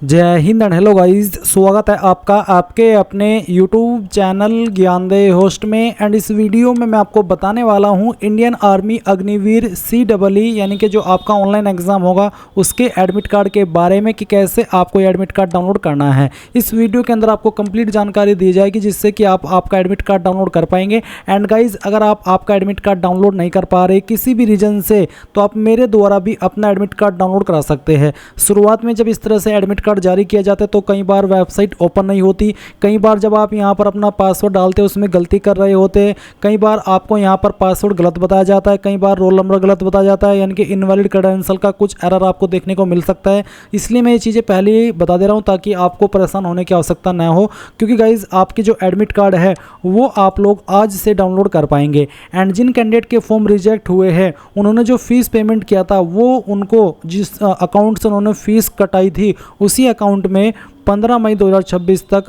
जय Hind and hello guys, स्वागत है आपका आपके अपने यूट्यूब चैनल ज्ञानदे होस्ट में। एंड इस वीडियो में मैं आपको बताने वाला हूं इंडियन आर्मी अग्निवीर CEE यानी कि जो आपका ऑनलाइन एग्ज़ाम होगा उसके एडमिट कार्ड के बारे में कि कैसे आपको ये एडमिट कार्ड डाउनलोड करना है। इस वीडियो के अंदर आपको कंप्लीट जानकारी दी जाएगी जिससे कि आप आपका एडमिट कार्ड डाउनलोड कर पाएंगे। एंड गाइज, अगर आप आपका एडमिट कार्ड डाउनलोड नहीं कर पा रहे किसी भी रीजन से, तो आप मेरे द्वारा भी अपना एडमिट कार्ड डाउनलोड करा सकते हैं। शुरुआत में जब इस तरह से एडमिट कार्ड जारी किया जाता है तो कई बार वेबसाइट ओपन नहीं होती, कई बार जब आप यहां पर अपना पासवर्ड डालते हैं उसमें गलती कर रहे होते हैं, कई बार आपको यहां पर पासवर्ड गलत बताया जाता है, कई बार रोल नंबर गलत बताया जाता है, यानी कि इनवैलिड क्रेडेंशियल का कुछ एरर आपको देखने को मिल सकता है। इसलिए मैं ये चीज़ें पहले ही बता दे रहा हूं ताकि आपको परेशान होने की आवश्यकता न हो, क्योंकि गाइज आपके जो एडमिट कार्ड है वो आप लोग आज से डाउनलोड कर पाएंगे। एंड जिन कैंडिडेट के फॉर्म रिजेक्ट हुए हैं उन्होंने जो फीस पेमेंट किया था वो उनको जिस अकाउंट से उन्होंने फीस कटाई थी उसी अकाउंट में 15 मई 2026 तक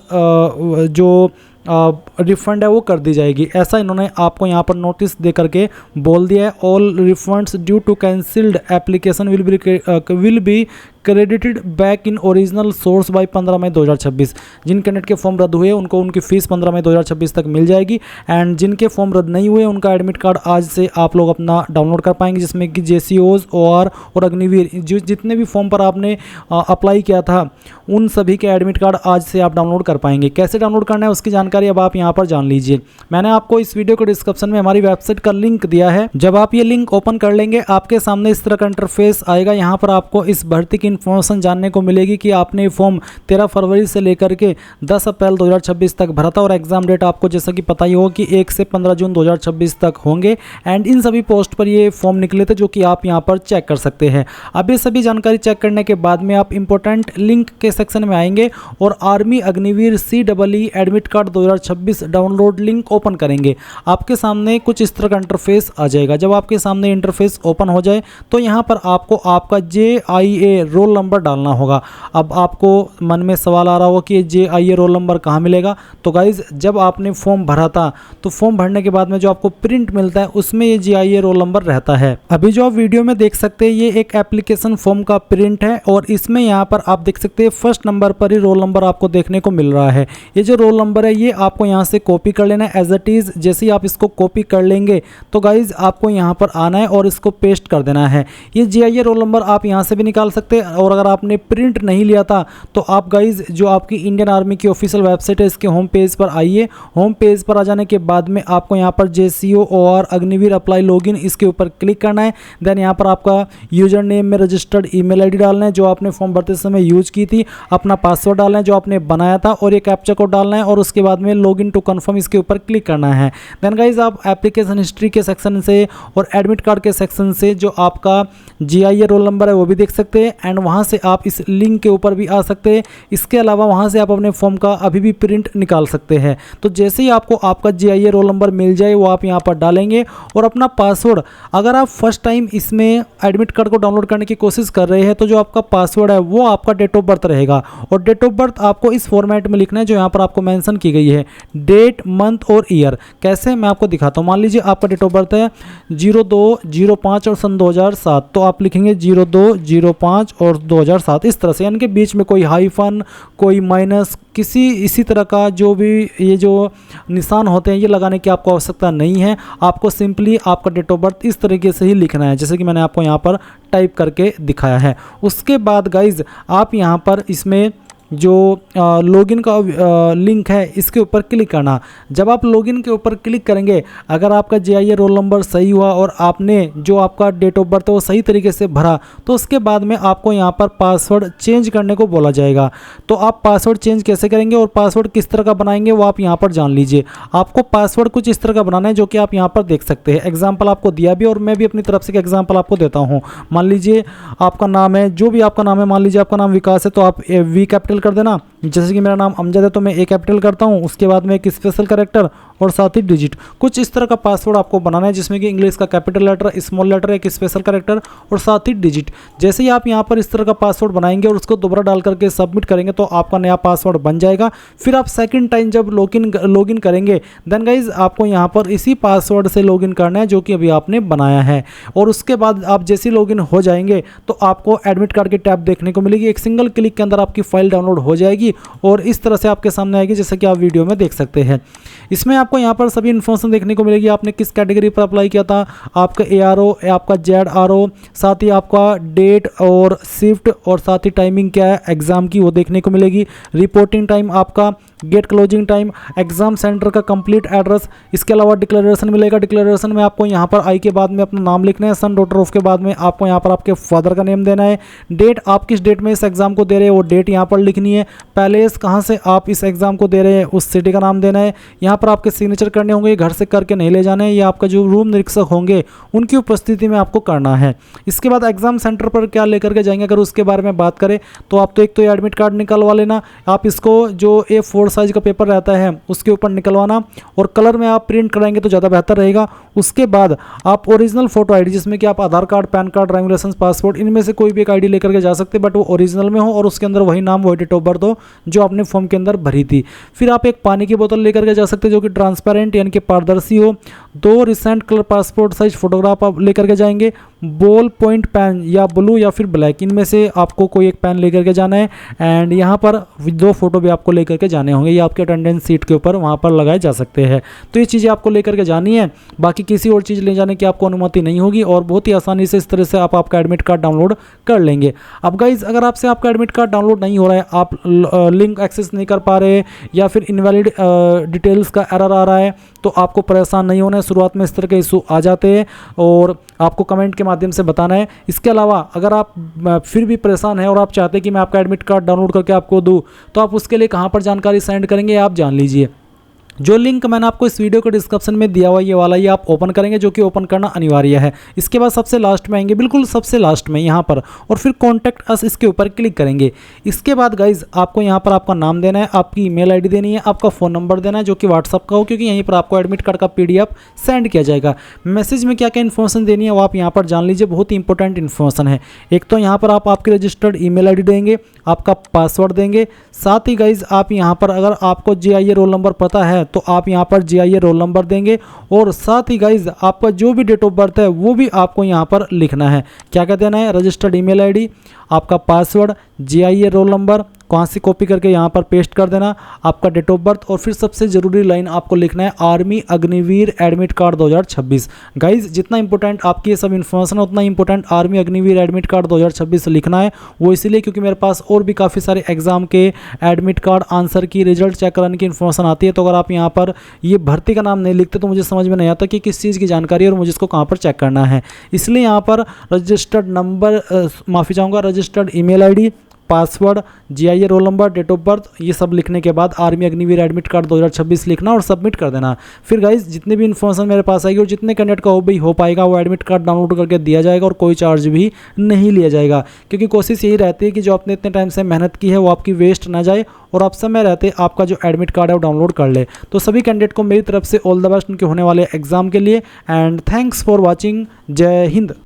जो रिफंड है वो कर दी जाएगी। ऐसा इन्होंने आपको यहाँ पर नोटिस दे करके बोल दिया है। All refunds due to cancelled application will be credited back in original source by 15 May 2026। जिन कैंडिडेट के फॉर्म रद्द हुए उनको उनकी फीस 15 मई 2026 तक मिल जाएगी। एंड जिनके फॉर्म रद्द नहीं हुए उनका एडमिट कार्ड आज से आप लोग अपना डाउनलोड कर पाएंगे, जिसमें कि JCOs, OR और अग्निवीर जितने भी फॉर्म पर आपने अप्लाई किया था उन सभी के एडमिट कार्ड आज से आप डाउनलोड कर पाएंगे। कैसे डाउनलोड करना है उसकी जानकारी अब आप यहाँ पर जान लीजिए। मैंने आपको इस वीडियो के डिस्क्रिप्शन में हमारी वेबसाइट का लिंक दिया है। जब आप ये लिंक ओपन कर लेंगे आपके सामने इस तरह का इंटरफेस आएगा। यहाँ पर आपको इस भर्ती की इन्फॉर्मेशन जानने को मिलेगी कि आपने फॉर्म 13 फरवरी से लेकर के 10 अप्रैल 2026 तक भरा था और एग्जाम डेट आपको जैसा कि पता ही हो कि 1 से 15 जून 2026 तक होंगे। एंड इन सभी पोस्ट पर ये फॉर्म निकले थे जो कि आप यहाँ पर चेक कर सकते हैं। अब ये सभी जानकारी चेक करने के बाद में आप इंपॉर्टेंट लिंक के सेक्शन में आएंगे और army Agniveer CEE admit card 2026 download link open करेंगे। आपके सामने कुछ इस तरह का इंटरफेस आ जाएगा। जब आपके सामने इंटरफेस ओपन हो जाए तो यहाँ पर आपको आपका JIA रोल नंबर डालना होगा। अब आपको मन में सवाल आ रहा होगा कि JIA रोल नंबर कहाँ मिलेगा। तो गाइज, जब आपने फॉर्म भरा था तो फॉर्म भरने के बाद में जो आपको प्रिंट मिलता है उसमें ये JIA रोल नंबर रहता है। अभी जो आप वीडियो में देख सकते हैं ये एक एप्लीकेशन फॉर्म का प्रिंट है और इसमें यहाँ पर आप देख सकते हैं फर्स्ट नंबर पर ही रोल नंबर आपको देखने को मिल रहा है। ये जो रोल नंबर है ये आपको यहाँ से कॉपी कर लेना है एज इट इज। जैसे ही आप इसको कॉपी कर लेंगे तो गाइज आपको यहाँ पर आना है और इसको पेस्ट कर देना है। ये JIA रोल नंबर आप यहाँ से भी निकाल सकते हैं और अगर आपने प्रिंट नहीं लिया था तो आप गाइज जो आपकी इंडियन आर्मी की ऑफिशियल वेबसाइट है इसके होम पेज पर आइए। होम पेज पर आ जाने के बाद में आपको यहाँ पर JCO और अग्निवीर अप्लाई लॉगिन इसके ऊपर क्लिक करना है। देन यहाँ पर आपका यूजर नेम में रजिस्टर्ड ईमेल आईडी डालना है जो आपने फॉर्म भरते समय यूज की थी, अपना पासवर्ड डालना है जो आपने बनाया था और ये कैप्चा कोड डालना है और उसके बाद में लॉगिन टू कंफर्म इसके ऊपर क्लिक करना है। देन गाइज आप एप्लीकेशन हिस्ट्री के सेक्शन से और एडमिट कार्ड के सेक्शन से जो आपका JIA रोल नंबर है वो भी देख सकते हैं एंड वहाँ से आप इस लिंक के ऊपर भी आ सकते हैं। इसके अलावा वहाँ से आप अपने फॉर्म का अभी भी प्रिंट निकाल सकते हैं। तो जैसे ही आपको आपका JIA रोल नंबर मिल जाए वो आप यहाँ पर डालेंगे और अपना पासवर्ड, अगर आप फर्स्ट टाइम इसमें एडमिट कार्ड को डाउनलोड करने की कोशिश कर रहे हैं तो जो आपका पासवर्ड है वो आपका डेट ऑफ बर्थ रहेगा और डेट ऑफ बर्थ आपको इस फॉर्मेट में लिखना है जो यहाँ पर आपको मेंशन की गई है, डेट, मंथ और ईयर। कैसे, मैं आपको दिखाता हूँ। मान लीजिए आपका डेट ऑफ बर्थ है 02/05 और सन 2007, तो आप लिखेंगे 02/05 और 2007 इस तरह से, यानी कि बीच में कोई हाइफन, कोई माइनस, किसी इसी तरह का जो भी ये जो निशान होते हैं ये लगाने की आपको आवश्यकता नहीं है। आपको सिंपली आपका डेट ऑफ बर्थ इस तरीके से ही लिखना है जैसे कि मैंने आपको यहाँ पर टाइप करके दिखाया है। उसके बाद गाइज आप यहाँ पर इसमें जो लॉगिन का लिंक है इसके ऊपर क्लिक करना। जब आप लॉगिन के ऊपर क्लिक करेंगे, अगर आपका JIA रोल नंबर सही हुआ और आपने जो आपका डेट ऑफ बर्थ है वो सही तरीके से भरा तो उसके बाद में आपको यहाँ पर पासवर्ड चेंज करने को बोला जाएगा। तो आप पासवर्ड चेंज कैसे करेंगे और पासवर्ड किस तरह का बनाएंगे वो आप यहाँ पर जान लीजिए। आपको पासवर्ड कुछ इस तरह का बनाना है जो कि आप यहाँ पर देख सकते हैं। एग्जाम्पल आपको दिया भी और मैं भी अपनी तरफ से एग्जाम्पल आपको देता हूँ। मान लीजिए आपका नाम है, जो भी आपका नाम है, मान लीजिए आपका नाम विकास है तो आप V कैपिटल कर देना। जैसे कि मेरा नाम अमजद है तो मैं A कैपिटल करता हूँ, उसके बाद में एक स्पेशल कैरेक्टर और साथ ही डिजिट। कुछ इस तरह का पासवर्ड आपको बनाना है जिसमें कि इंग्लिश का कैपिटल लेटर, स्मॉल लेटर, एक स्पेशल कैरेक्टर और साथ ही डिजिट। जैसे ही आप यहाँ पर इस तरह का पासवर्ड बनाएंगे और उसको दोबारा डाल करके सबमिट करेंगे तो आपका नया पासवर्ड बन जाएगा। फिर आप सेकंड टाइम जब लॉगिन करेंगे देन गाइज आपको यहाँ पर इसी पासवर्ड से लॉगिन करना है जो कि अभी आपने बनाया है। और उसके बाद आप जैसे लॉगिन हो जाएंगे तो आपको एडमिट कार्ड की टैब देखने को मिलेगी। एक सिंगल क्लिक के अंदर आपकी फाइल डाउनलोड हो जाएगी और इस तरह से आपके सामने आएगी जैसे कि आप वीडियो में देख सकते हैं। इसमें आपको यहाँ पर सभी इन्फॉर्मेशन देखने को मिलेगी, आपने किस कैटेगरी पर अप्लाई किया था, आपका ARO, आपका ZRO, साथ ही आपका डेट और शिफ्ट और साथ ही टाइमिंग क्या है एग्जाम की वो देखने को मिलेगी। रिपोर्टिंग टाइम आपका, gate closing time, exam centre का कंप्लीट एड्रेस, इसके अलावा डिक्लेरेशन मिलेगा। डिक्लेरेशन में आपको यहाँ पर आई के बाद में अपना नाम लिखना है, सन डॉटर ऑफ के बाद में आपको यहाँ पर आपके फादर का नेम देना है। डेट आप किस डेट में इस एग्जाम को दे रहे हैं वो डेट यहाँ पर लिखनी है। पैलेस कहाँ से आप इस एग्जाम को दे रहे हैं उस सिटी का नाम देना है। यहाँ पर आपके सिग्नेचर करने होंगे, घर से करके नहीं ले जाने हैं, ये आपका जो रूम निरीक्षक होंगे उनकी उपस्थिति में आपको करना है। इसके बाद एग्जाम सेंटर पर क्या लेकर के जाएंगे अगर उसके बारे में बात करें तो आप तो एक तो एडमिट कार्ड निकलवा लेना, आप इसको जो A4 साइज का पेपर रहता है उसके ऊपर निकलवाना और कलर में आप प्रिंट कराएंगे तो ज़्यादा बेहतर रहेगा। उसके बाद आप ओरिजिनल फोटो आईडी जिसमें कि आप Aadhaar card, PAN card, driving licence, passport इनमें से कोई भी एक आईडी लेकर के जा सकते हैं बट वो ओरिजिनल में हो और उसके अंदर वही नाम, वही डेट ऑफ बर्थ हो जो आपने फॉर्म के अंदर भरी थी। फिर आप एक पानी की बोतल लेकर के जा सकते हैं जो कि ट्रांसपेरेंट यानी कि पारदर्शी हो। 2 recent colour passport size photograph आप लेकर के जाएंगे। बॉल पॉइंट पेन या ब्लू या फिर ब्लैक इनमें से आपको कोई एक पेन लेकर के जाना है एंड यहाँ पर 2 फोटो भी आपको लेकर के जाने होंगे, ये आपके अटेंडेंस सीट के ऊपर वहाँ पर लगाए जा सकते हैं। तो ये चीज़ें आपको लेकर के जानी है, बाकी किसी और चीज़ ले जाने की आपको अनुमति नहीं होगी और बहुत ही आसानी से इस तरह से आप आपका एडमिट कार्ड डाउनलोड कर लेंगे। अब गाइज अगर आपसे आपका एडमिट कार्ड डाउनलोड नहीं हो रहा है, आप लिंक एक्सेस नहीं कर पा रहे या फिर इनवैलिड डिटेल्स का एरर आ रहा है तो आपको परेशान नहीं होना है। शुरुआत में इस तरह के इशू आ जाते हैं और आपको कमेंट के माध्यम से बताना है। इसके अलावा अगर आप फिर भी परेशान हैं और आप चाहते हैं कि मैं आपका एडमिट कार्ड डाउनलोड करके आपको दूं तो आप उसके लिए कहां पर जानकारी सेंड करेंगे आप जान लीजिए। जो लिंक मैंने आपको इस वीडियो के डिस्क्रिप्शन में दिया हुआ ये वाला ये आप ओपन करेंगे जो कि ओपन करना अनिवार्य है। इसके बाद सबसे लास्ट में आएंगे, बिल्कुल सबसे लास्ट में यहाँ पर, और फिर कॉन्टैक्ट अस इसके ऊपर क्लिक करेंगे। इसके बाद गाइज आपको यहाँ पर आपका नाम देना है, आपकी ईमेल आईडी देनी है, आपका फ़ोन नंबर देना है जो कि व्हाट्सअप का हो क्योंकि यहीं पर आपको एडमिट कार्ड का PDF सेंड किया जाएगा। मैसेज में क्या क्या इन्फॉर्मेशन देनी है वो आप यहाँ पर जान लीजिए, बहुत ही इंपॉर्टेंट इन्फॉर्मेशन है। एक तो यहाँ पर आप आपकी रजिस्टर्ड ईमेल आईडी देंगे, आपका पासवर्ड देंगे, साथ ही गाइज आप यहाँ पर अगर आपको GIA रोल नंबर पता है तो आप यहाँ पर GIA रोल नंबर देंगे और साथ ही गाइज आपका जो भी डेट ऑफ बर्थ है वो भी आपको यहाँ पर लिखना है। क्या क्या देना है, रजिस्टर्ड ईमेल आईडी, आपका पासवर्ड, GIA रोल नंबर कहाँ से कॉपी करके यहाँ पर पेस्ट कर देना, आपका डेट ऑफ बर्थ और फिर सबसे ज़रूरी लाइन आपको लिखना है army Agniveer admit card 2026। Guys जितना इंपॉर्टेंट आपकी ये सब इन्फॉर्मेशन है उतना important army Agniveer admit card 2026 लिखना है। वो इसलिए क्योंकि मेरे पास और भी काफ़ी सारे एग्जाम के एडमिट कार्ड, आंसर की, रिजल्ट चेक कराने की इन्फॉर्मेशन आती है। तो अगर आप यहाँ पर ये भर्ती का नाम नहीं लिखते तो मुझे समझ में नहीं आता कि किस चीज़ की जानकारी है और मुझे इसको कहाँ पर चेक करना है। इसलिए यहाँ पर रजिस्टर्ड नंबर, माफ़ी चाहूँगा, registered email ID, password, GIA roll number, date of birth, ये सब लिखने के बाद आर्मी अग्निवीर एडमिट कार्ड 2026 लिखना और सबमिट कर देना। फिर गाइज जितनी भी इन्फॉर्मेशन मेरे पास आएगी और जितने कैंडिडेट का हो पाएगा वो एडमिट कार्ड डाउनलोड करके दिया जाएगा और कोई चार्ज भी नहीं लिया जाएगा क्योंकि कोशिश यही रहती है कि जो आपने इतने टाइम से मेहनत की है वो आपकी वेस्ट ना जाए और आप समय रहते आपका जो एडमिट कार्ड है वो डाउनलोड कर ले। तो सभी कैंडिडेट को मेरी तरफ से ऑल द बेस्ट उनके होने वाले एग्जाम के लिए एंड थैंक्स फॉर वॉचिंग। जय हिंद।